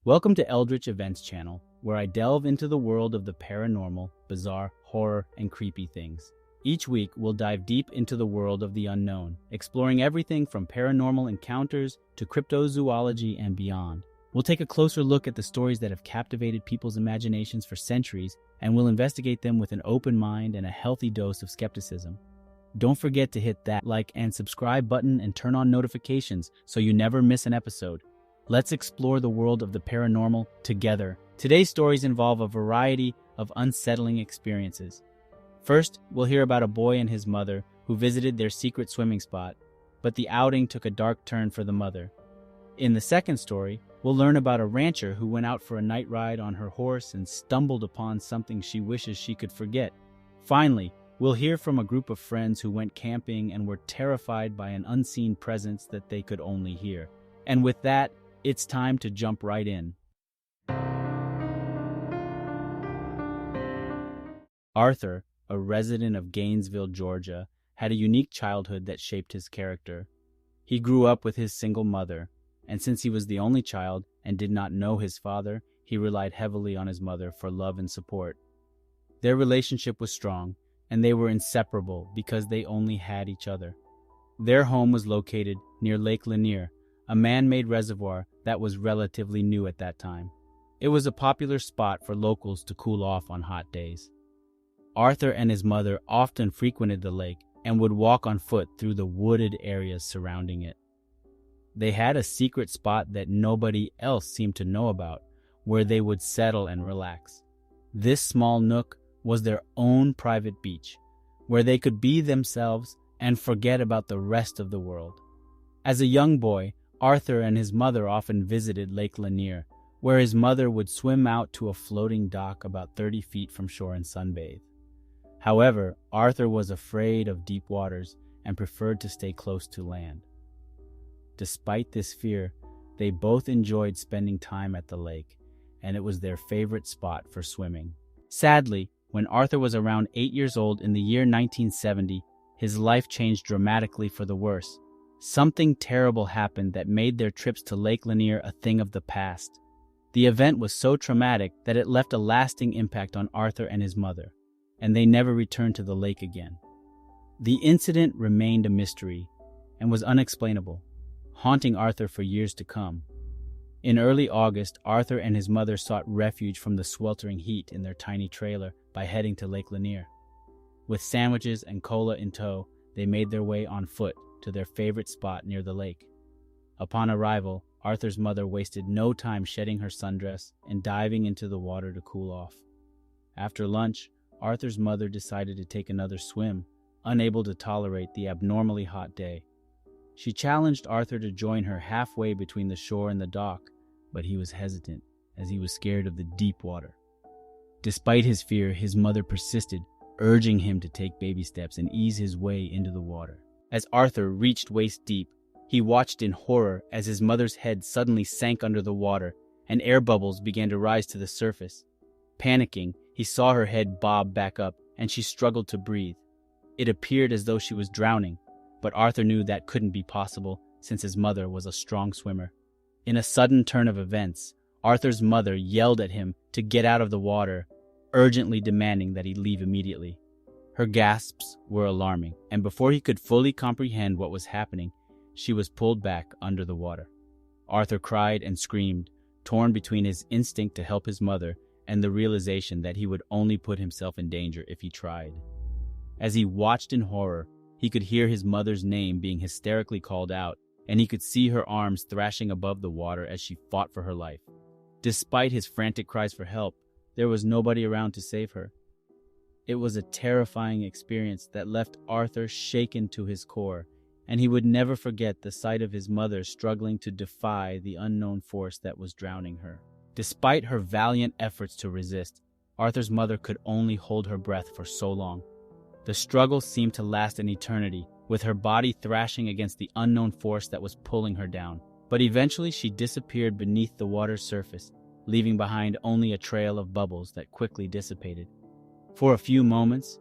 Welcome to Eldritch Events channel, where I delve into the world of the paranormal, bizarre, horror, and creepy things. Each week, we'll dive deep into the world of the unknown, exploring everything from paranormal encounters to cryptozoology and beyond. We'll take a closer look at the stories that have captivated people's imaginations for centuries, and we'll investigate them with an open mind and a healthy dose of skepticism. Don't forget to hit that like and subscribe button and turn on notifications so you never miss an episode. Let's explore the world of the paranormal together. Today's stories involve a variety of unsettling experiences. First, we'll hear about a boy and his mother who visited their secret swimming spot, but the outing took a dark turn for the mother. In the second story, we'll learn about a rancher who went out for a night ride on her horse and stumbled upon something she wishes she could forget. Finally, we'll hear from a group of friends who went camping and were terrified by an unseen presence that they could only hear. And with that, it's time to jump right in. Arthur, a resident of Gainesville, Georgia, had a unique childhood that shaped his character. He grew up with his single mother, and since he was the only child and did not know his father, he relied heavily on his mother for love and support. Their relationship was strong, and they were inseparable because they only had each other. Their home was located near Lake Lanier, a man-made reservoir that was relatively new at that time. It was a popular spot for locals to cool off on hot days. Arthur and his mother often frequented the lake and would walk on foot through the wooded areas surrounding it. They had a secret spot that nobody else seemed to know about, where they would settle and relax. This small nook was their own private beach, where they could be themselves and forget about the rest of the world. As a young boy, Arthur and his mother often visited Lake Lanier, where his mother would swim out to a floating dock about 30 feet from shore and sunbathe. However, Arthur was afraid of deep waters and preferred to stay close to land. Despite this fear, they both enjoyed spending time at the lake, and it was their favorite spot for swimming. Sadly, when Arthur was around 8 years old in the year 1970, his life changed dramatically for the worse. Something terrible happened that made their trips to Lake Lanier a thing of the past. The event was so traumatic that it left a lasting impact on Arthur and his mother, and they never returned to the lake again. The incident remained a mystery and was unexplainable, haunting Arthur for years to come. In early August, Arthur and his mother sought refuge from the sweltering heat in their tiny trailer by heading to Lake Lanier. With sandwiches and cola in tow, they made their way on foot to their favorite spot near the lake. Upon arrival, Arthur's mother wasted no time shedding her sundress and diving into the water to cool off. After lunch, Arthur's mother decided to take another swim, unable to tolerate the abnormally hot day. She challenged Arthur to join her halfway between the shore and the dock, but he was hesitant, as he was scared of the deep water. Despite his fear, his mother persisted, urging him to take baby steps and ease his way into the water. As Arthur reached waist deep, he watched in horror as his mother's head suddenly sank under the water and air bubbles began to rise to the surface. Panicking, he saw her head bob back up and she struggled to breathe. It appeared as though she was drowning, but Arthur knew that couldn't be possible since his mother was a strong swimmer. In a sudden turn of events, Arthur's mother yelled at him to get out of the water, urgently demanding that he leave immediately. Her gasps were alarming, and before he could fully comprehend what was happening, she was pulled back under the water. Arthur cried and screamed, torn between his instinct to help his mother and the realization that he would only put himself in danger if he tried. As he watched in horror, he could hear his mother's name being hysterically called out, and he could see her arms thrashing above the water as she fought for her life. Despite his frantic cries for help, there was nobody around to save her. It was a terrifying experience that left Arthur shaken to his core, and he would never forget the sight of his mother struggling to defy the unknown force that was drowning her. Despite her valiant efforts to resist, Arthur's mother could only hold her breath for so long. The struggle seemed to last an eternity, with her body thrashing against the unknown force that was pulling her down. But eventually she disappeared beneath the water's surface, leaving behind only a trail of bubbles that quickly dissipated. For a few moments,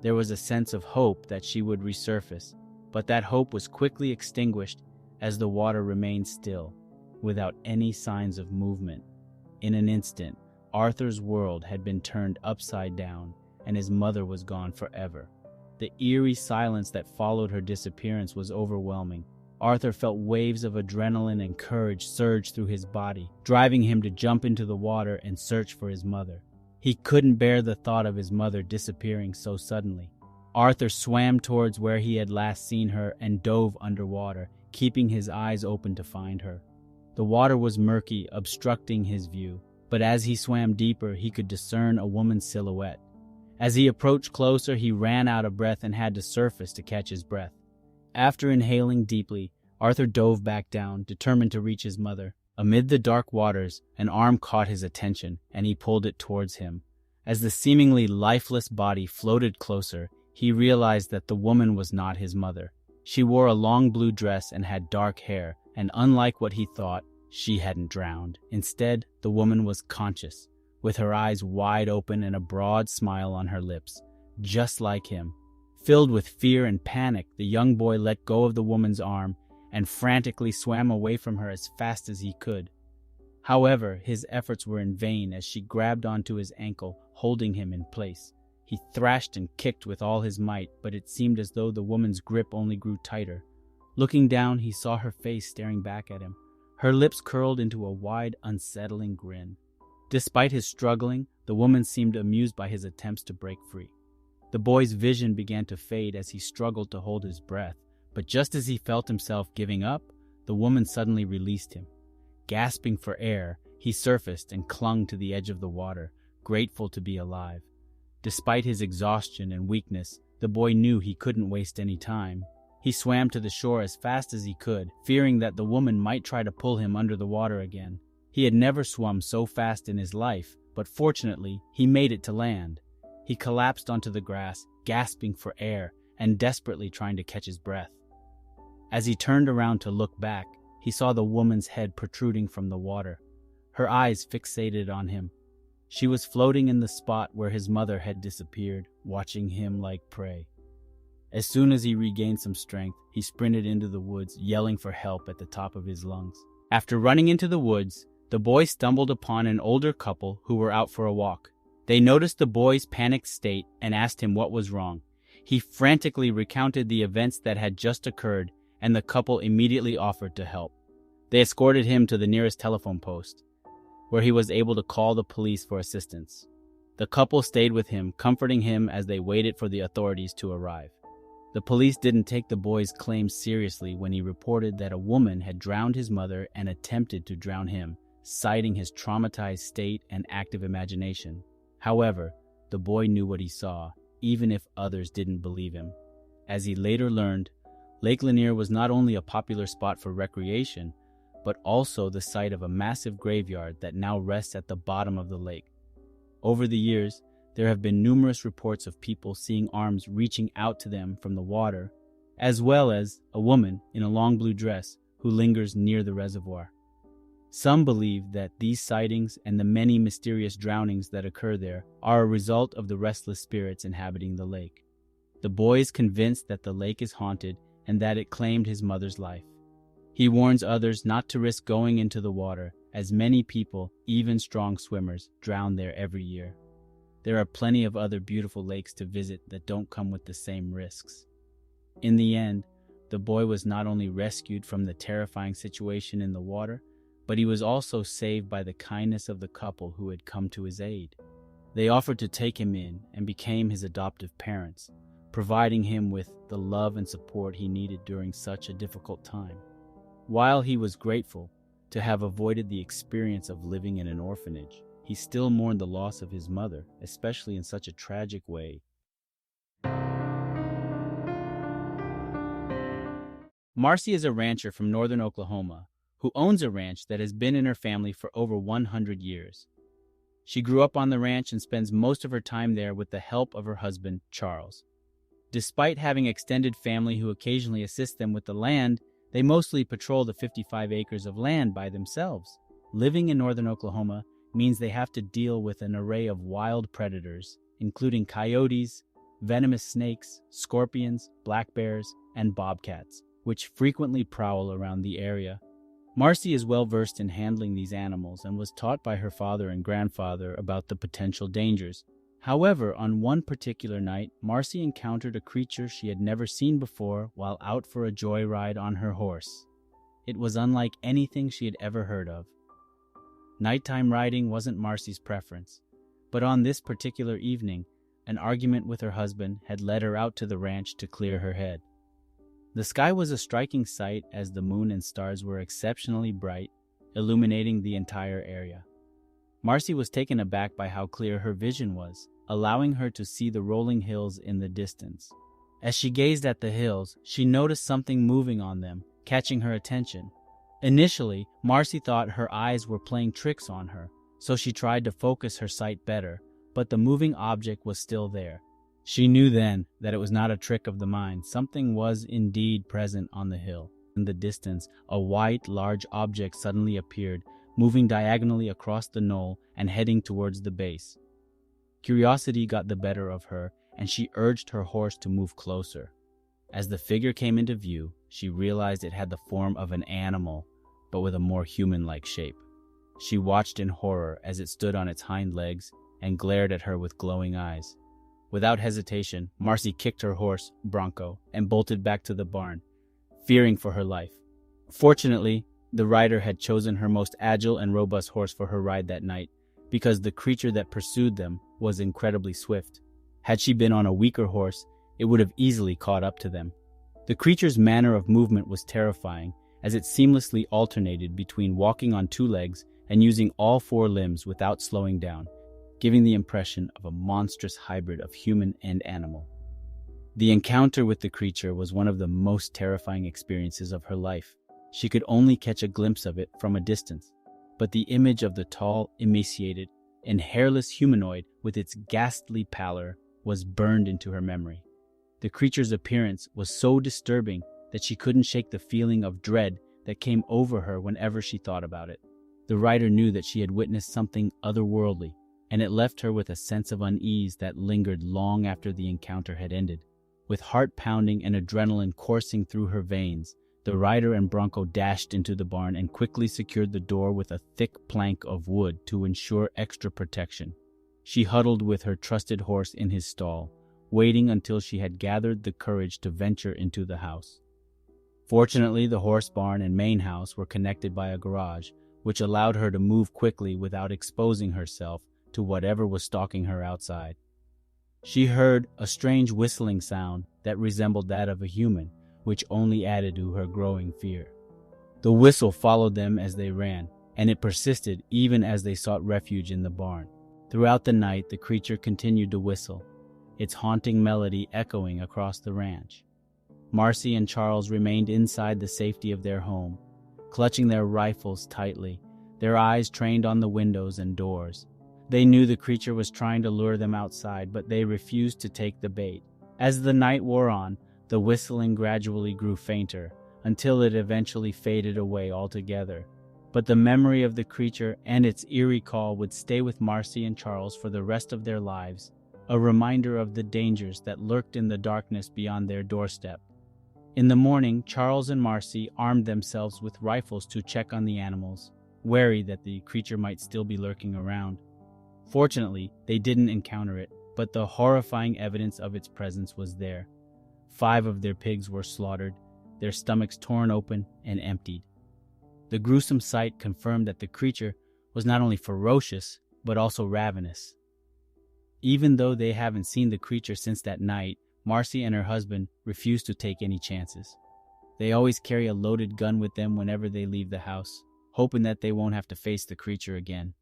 there was a sense of hope that she would resurface, but that hope was quickly extinguished as the water remained still, without any signs of movement. In an instant, Arthur's world had been turned upside down, and his mother was gone forever. The eerie silence that followed her disappearance was overwhelming. Arthur felt waves of adrenaline and courage surge through his body, driving him to jump into the water and search for his mother. He couldn't bear the thought of his mother disappearing so suddenly. Arthur swam towards where he had last seen her and dove underwater, keeping his eyes open to find her. The water was murky, obstructing his view, but as he swam deeper, he could discern a woman's silhouette. As he approached closer, he ran out of breath and had to surface to catch his breath. After inhaling deeply, Arthur dove back down, determined to reach his mother. Amid the dark waters, an arm caught his attention, and he pulled it towards him. As the seemingly lifeless body floated closer, he realized that the woman was not his mother. She wore a long blue dress and had dark hair, and unlike what he thought, she hadn't drowned. Instead, the woman was conscious, with her eyes wide open and a broad smile on her lips, just like him. Filled with fear and panic, the young boy let go of the woman's arm and frantically swam away from her as fast as he could. However, his efforts were in vain as she grabbed onto his ankle, holding him in place. He thrashed and kicked with all his might, but it seemed as though the woman's grip only grew tighter. Looking down, he saw her face staring back at him. Her lips curled into a wide, unsettling grin. Despite his struggling, the woman seemed amused by his attempts to break free. The boy's vision began to fade as he struggled to hold his breath, but just as he felt himself giving up, the woman suddenly released him. Gasping for air, he surfaced and clung to the edge of the water, grateful to be alive. Despite his exhaustion and weakness, the boy knew he couldn't waste any time. He swam to the shore as fast as he could, fearing that the woman might try to pull him under the water again. He had never swum so fast in his life, but fortunately, he made it to land. He collapsed onto the grass, gasping for air and desperately trying to catch his breath. As he turned around to look back, he saw the woman's head protruding from the water, her eyes fixated on him. She was floating in the spot where his mother had disappeared, watching him like prey. As soon as he regained some strength, he sprinted into the woods, yelling for help at the top of his lungs. After running into the woods, the boy stumbled upon an older couple who were out for a walk. They noticed the boy's panicked state and asked him what was wrong. He frantically recounted the events that had just occurred, and the couple immediately offered to help. They escorted him to the nearest telephone post, where he was able to call the police for assistance. The couple stayed with him, comforting him as they waited for the authorities to arrive. The police didn't take the boy's claims seriously when he reported that a woman had drowned his mother and attempted to drown him, citing his traumatized state and active imagination. However, the boy knew what he saw, even if others didn't believe him. As he later learned, Lake Lanier was not only a popular spot for recreation, but also the site of a massive graveyard that now rests at the bottom of the lake. Over the years, there have been numerous reports of people seeing arms reaching out to them from the water, as well as a woman in a long blue dress who lingers near the reservoir. Some believe that these sightings and the many mysterious drownings that occur there are a result of the restless spirits inhabiting the lake. The boy is convinced that the lake is haunted and that it claimed his mother's life. He warns others not to risk going into the water, as many people, even strong swimmers, drown there every year. There are plenty of other beautiful lakes to visit that don't come with the same risks. In the end, the boy was not only rescued from the terrifying situation in the water, but he was also saved by the kindness of the couple who had come to his aid. They offered to take him in and became his adoptive parents, providing him with the love and support he needed during such a difficult time. While he was grateful to have avoided the experience of living in an orphanage, he still mourned the loss of his mother, especially in such a tragic way. Marcy is a rancher from northern Oklahoma who owns a ranch that has been in her family for over 100 years. She grew up on the ranch and spends most of her time there with the help of her husband, Charles. Despite having extended family who occasionally assist them with the land, they mostly patrol the 55 acres of land by themselves. Living in northern Oklahoma means they have to deal with an array of wild predators, including coyotes, venomous snakes, scorpions, black bears, and bobcats, which frequently prowl around the area. Marcy is well versed in handling these animals and was taught by her father and grandfather about the potential dangers. However, on one particular night, Marcy encountered a creature she had never seen before while out for a joyride on her horse. It was unlike anything she had ever heard of. Nighttime riding wasn't Marcy's preference, but on this particular evening, an argument with her husband had led her out to the ranch to clear her head. The sky was a striking sight as the moon and stars were exceptionally bright, illuminating the entire area. Marcy was taken aback by how clear her vision was, allowing her to see the rolling hills in the distance. As she gazed at the hills, she noticed something moving on them, catching her attention. Initially, Marcy thought her eyes were playing tricks on her, so she tried to focus her sight better, but the moving object was still there. She knew then that it was not a trick of the mind. Something was indeed present on the hill. In the distance, a white, large object suddenly appeared, moving diagonally across the knoll and heading towards the base. Curiosity got the better of her, and she urged her horse to move closer. As the figure came into view, she realized it had the form of an animal, but with a more human-like shape. She watched in horror as it stood on its hind legs and glared at her with glowing eyes. Without hesitation, Marcy kicked her horse, Bronco, and bolted back to the barn, fearing for her life. Fortunately, the rider had chosen her most agile and robust horse for her ride that night, because the creature that pursued them was incredibly swift. Had she been on a weaker horse, it would have easily caught up to them. The creature's manner of movement was terrifying, as it seamlessly alternated between walking on two legs and using all four limbs without slowing down, giving the impression of a monstrous hybrid of human and animal. The encounter with the creature was one of the most terrifying experiences of her life. She could only catch a glimpse of it from a distance, but the image of the tall, emaciated, and hairless humanoid with its ghastly pallor was burned into her memory. The creature's appearance was so disturbing that she couldn't shake the feeling of dread that came over her whenever she thought about it. The rider knew that she had witnessed something otherworldly, and it left her with a sense of unease that lingered long after the encounter had ended. With heart pounding and adrenaline coursing through her veins, the rider and Bronco dashed into the barn and quickly secured the door with a thick plank of wood to ensure extra protection. She huddled with her trusted horse in his stall, waiting until she had gathered the courage to venture into the house. Fortunately, the horse barn and main house were connected by a garage, which allowed her to move quickly without exposing herself to whatever was stalking her outside. She heard a strange whistling sound that resembled that of a human, which only added to her growing fear. The whistle followed them as they ran, and it persisted even as they sought refuge in the barn. Throughout the night, the creature continued to whistle, its haunting melody echoing across the ranch. Marcy and Charles remained inside the safety of their home, clutching their rifles tightly, their eyes trained on the windows and doors. They knew the creature was trying to lure them outside, but they refused to take the bait. As the night wore on, the whistling gradually grew fainter, until it eventually faded away altogether. But the memory of the creature and its eerie call would stay with Marcy and Charles for the rest of their lives, a reminder of the dangers that lurked in the darkness beyond their doorstep. In the morning, Charles and Marcy armed themselves with rifles to check on the animals, wary that the creature might still be lurking around. Fortunately, they didn't encounter it, but the horrifying evidence of its presence was there. 5 of their pigs were slaughtered, their stomachs torn open and emptied. The gruesome sight confirmed that the creature was not only ferocious, but also ravenous. Even though they haven't seen the creature since that night, Marcy and her husband refuse to take any chances. They always carry a loaded gun with them whenever they leave the house, hoping that they won't have to face the creature again.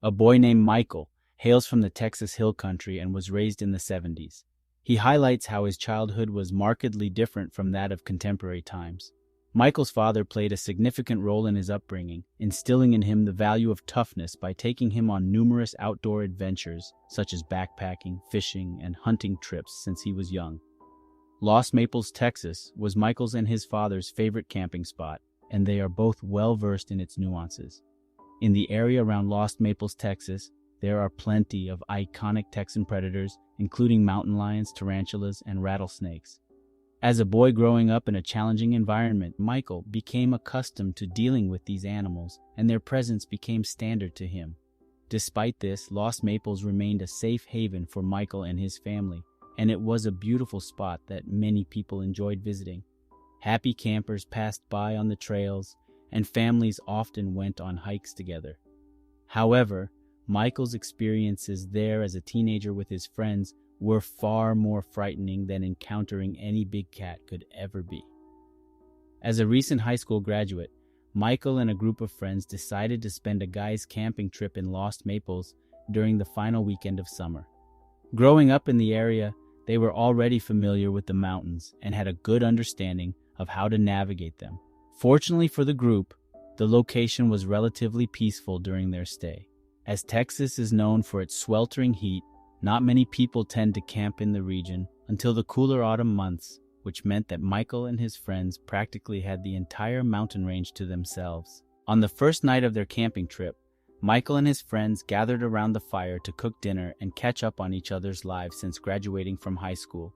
A boy named Michael hails from the Texas Hill Country and was raised in the 70s. He highlights how his childhood was markedly different from that of contemporary times. Michael's father played a significant role in his upbringing, instilling in him the value of toughness by taking him on numerous outdoor adventures, such as backpacking, fishing, and hunting trips since he was young. Lost Maples, Texas, was Michael's and his father's favorite camping spot, and they are both well-versed in its nuances. In the area around Lost Maples, Texas, there are plenty of iconic Texan predators, including mountain lions, tarantulas, and rattlesnakes. As a boy growing up in a challenging environment, Michael became accustomed to dealing with these animals, and their presence became standard to him. Despite this, Lost Maples remained a safe haven for Michael and his family, and it was a beautiful spot that many people enjoyed visiting. Happy campers passed by on the trails, and families often went on hikes together. However, Michael's experiences there as a teenager with his friends were far more frightening than encountering any big cat could ever be. As a recent high school graduate, Michael and a group of friends decided to spend a guy's camping trip in Lost Maples during the final weekend of summer. Growing up in the area, they were already familiar with the mountains and had a good understanding of how to navigate them. Fortunately for the group, the location was relatively peaceful during their stay. As Texas is known for its sweltering heat, not many people tend to camp in the region until the cooler autumn months, which meant that Michael and his friends practically had the entire mountain range to themselves. On the first night of their camping trip, Michael and his friends gathered around the fire to cook dinner and catch up on each other's lives since graduating from high school.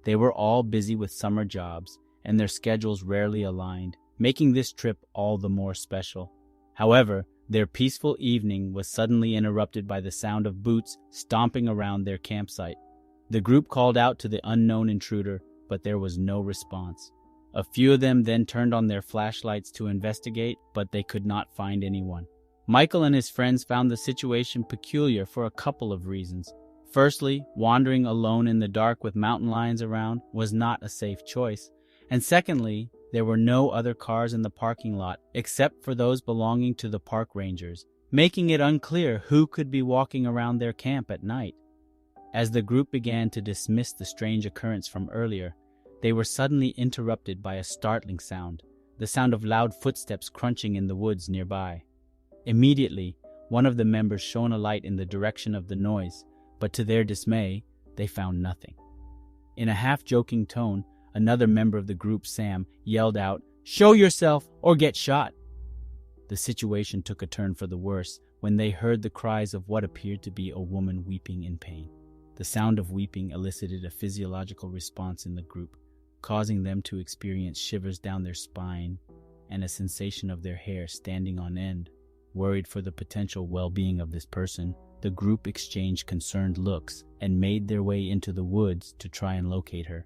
They were all busy with summer jobs, and their schedules rarely aligned, making this trip all the more special. However, their peaceful evening was suddenly interrupted by the sound of boots stomping around their campsite. The group called out to the unknown intruder, but there was no response. A few of them then turned on their flashlights to investigate, but they could not find anyone. Michael and his friends found the situation peculiar for a couple of reasons. Firstly, wandering alone in the dark with mountain lions around was not a safe choice. And secondly, there were no other cars in the parking lot except for those belonging to the park rangers, making it unclear who could be walking around their camp at night. As the group began to dismiss the strange occurrence from earlier, they were suddenly interrupted by a startling sound, the sound of loud footsteps crunching in the woods nearby. Immediately, one of the members shone a light in the direction of the noise, but to their dismay, they found nothing. In a half-joking tone, another member of the group, Sam, yelled out, "Show yourself or get shot!" The situation took a turn for the worse when they heard the cries of what appeared to be a woman weeping in pain. The sound of weeping elicited a physiological response in the group, causing them to experience shivers down their spine and a sensation of their hair standing on end. Worried for the potential well-being of this person, the group exchanged concerned looks and made their way into the woods to try and locate her.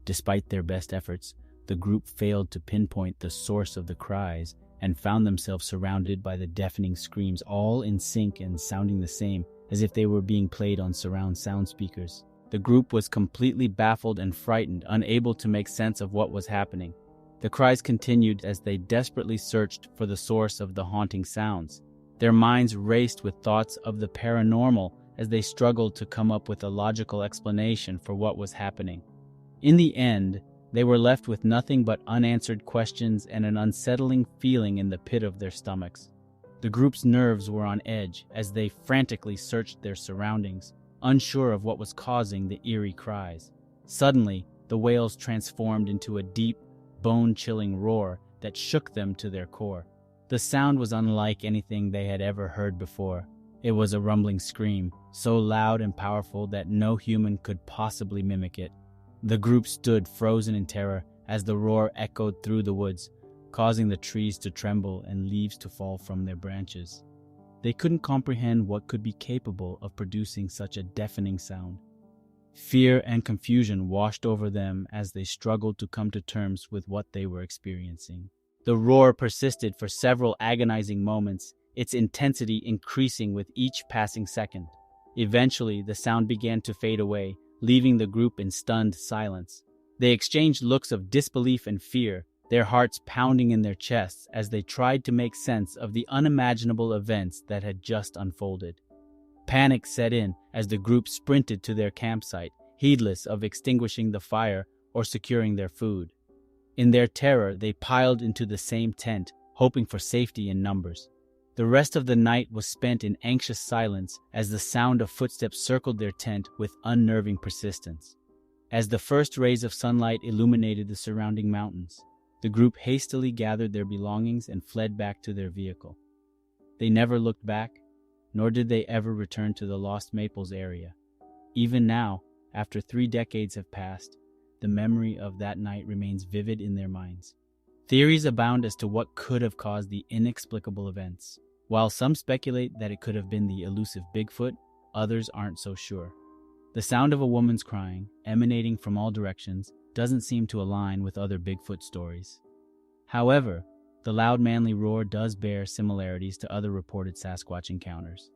Despite their best efforts, the group failed to pinpoint the source of the cries and found themselves surrounded by the deafening screams, all in sync and sounding the same, as if they were being played on surround sound speakers. The group was completely baffled and frightened, unable to make sense of what was happening. The cries continued as they desperately searched for the source of the haunting sounds. Their minds raced with thoughts of the paranormal as they struggled to come up with a logical explanation for what was happening. In the end, they were left with nothing but unanswered questions and an unsettling feeling in the pit of their stomachs. The group's nerves were on edge as they frantically searched their surroundings, unsure of what was causing the eerie cries. Suddenly, the wails transformed into a deep, bone-chilling roar that shook them to their core. The sound was unlike anything they had ever heard before. It was a rumbling scream, so loud and powerful that no human could possibly mimic it. The group stood frozen in terror as the roar echoed through the woods, causing the trees to tremble and leaves to fall from their branches. They couldn't comprehend what could be capable of producing such a deafening sound. Fear and confusion washed over them as they struggled to come to terms with what they were experiencing. The roar persisted for several agonizing moments, its intensity increasing with each passing second. Eventually, the sound began to fade away, leaving the group in stunned silence. They exchanged looks of disbelief and fear, their hearts pounding in their chests as they tried to make sense of the unimaginable events that had just unfolded. Panic set in as the group sprinted to their campsite, heedless of extinguishing the fire or securing their food. In their terror, they piled into the same tent, hoping for safety in numbers. The rest of the night was spent in anxious silence as the sound of footsteps circled their tent with unnerving persistence. As the first rays of sunlight illuminated the surrounding mountains, the group hastily gathered their belongings and fled back to their vehicle. They never looked back, nor did they ever return to the Lost Maples area. Even now, after 3 decades have passed, the memory of that night remains vivid in their minds. Theories abound as to what could have caused the inexplicable events. While some speculate that it could have been the elusive Bigfoot, others aren't so sure. The sound of a woman's crying, emanating from all directions, doesn't seem to align with other Bigfoot stories. However, the loud manly roar does bear similarities to other reported Sasquatch encounters.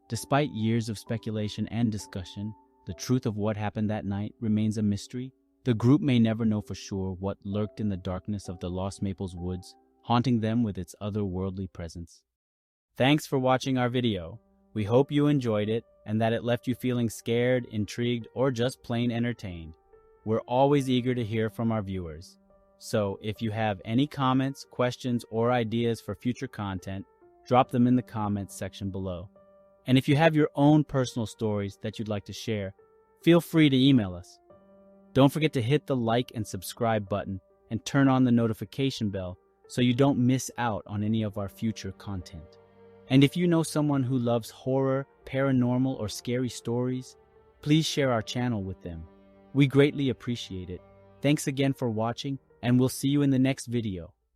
Despite years of speculation and discussion, the truth of what happened that night remains a mystery. The group may never know for sure what lurked in the darkness of the Lost Maples woods, haunting them with its otherworldly presence. Thanks for watching our video. We hope you enjoyed it and that it left you feeling scared, intrigued, or just plain entertained. We're always eager to hear from our viewers. So if you have any comments, questions, or ideas for future content, drop them in the comments section below. And if you have your own personal stories that you'd like to share, feel free to email us. Don't forget to hit the like and subscribe button and turn on the notification bell so you don't miss out on any of our future content. And if you know someone who loves horror, paranormal, or scary stories, please share our channel with them. We greatly appreciate it. Thanks again for watching, and we'll see you in the next video.